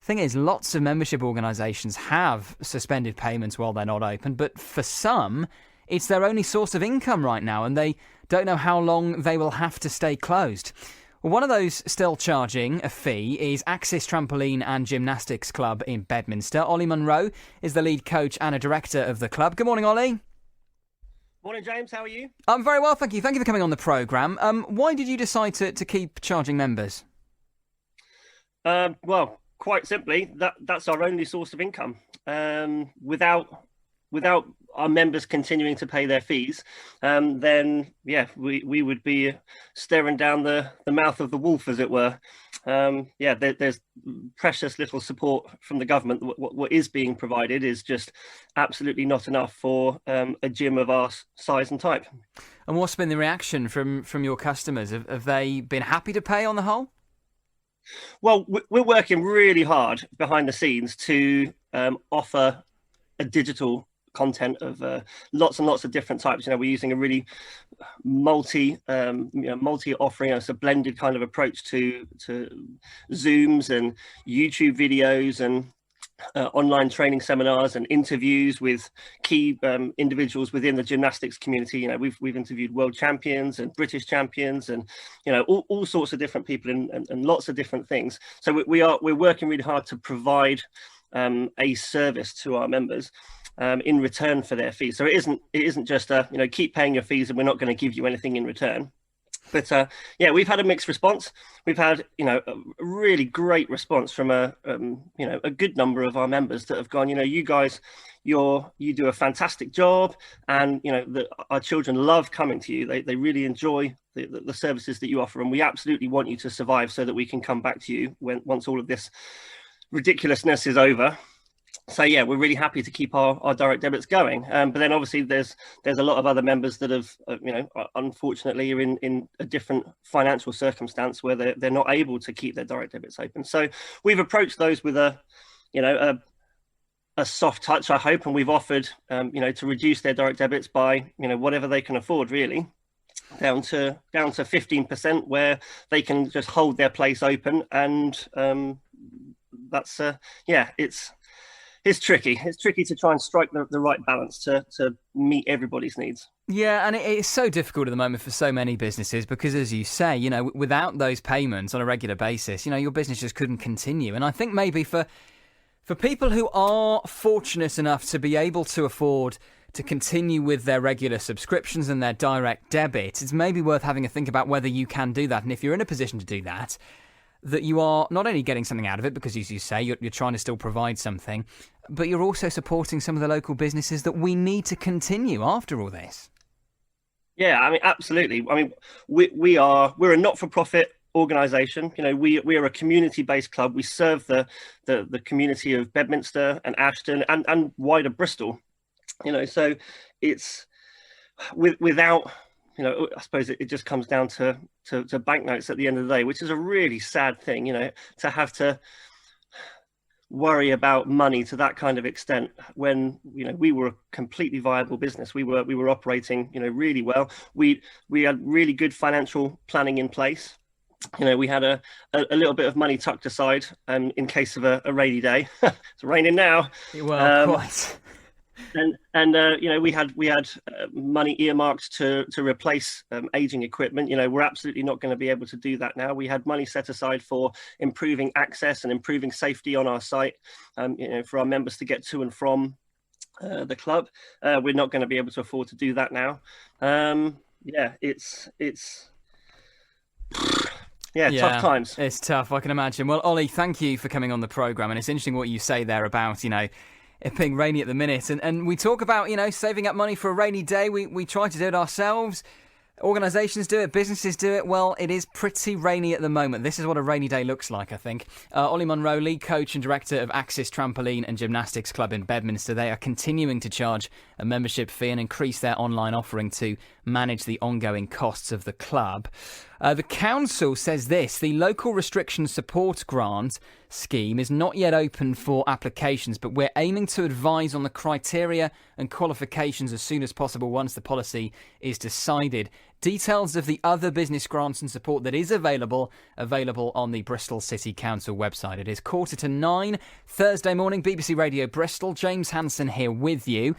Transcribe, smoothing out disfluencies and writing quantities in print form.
Thing is, lots of membership organisations have suspended payments while they're not open, but for some, it's their only source of income right now, and they don't know how long they will have to stay closed. Well, one of those still charging a fee is Axis Trampoline and Gymnastics Club in Bedminster. Ollie Munro is the lead coach and a director of the club. Good morning, Ollie. Morning, James. How are you? I'm very well, thank you. Thank you for coming on the programme. Why did you decide to keep charging members? Well, quite simply, that's our only source of income. Without our members continuing to pay their fees, then we would be staring down the mouth of the wolf, as it were. There's precious little support from the government. What is being provided is just absolutely not enough for a gym of our size and type. And what's been the reaction from your customers? Have they been happy to pay on the whole? Well, we're working really hard behind the scenes to offer a digital content of lots and lots of different types. We're using a really multi offering. It's a blended kind of approach to Zooms and YouTube videos and online training seminars and interviews with key individuals within the gymnastics community. We've interviewed world champions and British champions and all sorts of different people and lots of different things. So we're working really hard to provide a service to our members in return for their fees. So it isn't just keep paying your fees and we're not going to give you anything in return. But we've had a mixed response. We've had a really great response from a good number of our members that have gone, you guys, you do a fantastic job, and our children love coming to you. They really enjoy the services that you offer, and we absolutely want you to survive so that we can come back to you once all of this ridiculousn's is over. So we're really happy to keep our direct debits going. But then obviously there's a lot of other members that have unfortunately are in a different financial circumstance where they're not able to keep their direct debits open. So we've approached those with a soft touch, I hope, and we've offered to reduce their direct debits by whatever they can afford, really, down to 15%, where they can just hold their place open. And that's it's tricky. It's tricky to try and strike the right balance to meet everybody's needs. Yeah, and it's so difficult at the moment for so many businesses because, as you say, without those payments on a regular basis, your business just couldn't continue. And I think maybe for people who are fortunate enough to be able to afford to continue with their regular subscriptions and their direct debit, it's maybe worth having a think about whether you can do that. And if you're in a position to do that, that you are not only getting something out of it, because as you say, you're trying to still provide something, but you're also supporting some of the local businesses that we need to continue after all this. Yeah, absolutely. We're a not-for-profit organisation. We are a community-based club. We serve the community of Bedminster and Ashton and wider Bristol. So it's without. I suppose it just comes down to banknotes at the end of the day, which is a really sad thing, to have to worry about money to that kind of extent when, we were a completely viable business. We were operating, really well. We had really good financial planning in place. We had a little bit of money tucked aside in case of a rainy day. It's raining now. Well, quite. And we had money earmarked to replace aging equipment. We're absolutely not going to be able to do that now. We had money set aside for improving access and improving safety on our site, for our members to get to and from the club. We're not going to be able to afford to do that now. It's tough times. It's tough, I can imagine. Well, Ollie, thank you for coming on the programme. And it's interesting what you say there about, it being rainy at the minute. And we talk about, saving up money for a rainy day. We try to do it ourselves. Organisations do it, businesses do it. Well, it is pretty rainy at the moment. This is what a rainy day looks like, I think. Ollie Munro, lead coach and director of Axis Trampoline and Gymnastics Club in Bedminster. They are continuing to charge a membership fee and increase their online offering to manage the ongoing costs of the club. The council says this: the local restriction support grant scheme is not yet open for applications, but we're aiming to advise on the criteria and qualifications as soon as possible once the policy is decided. Details of the other business grants and support that is available on the Bristol City Council website. It is 8:45 Thursday morning, BBC Radio Bristol. James Hanson here with you.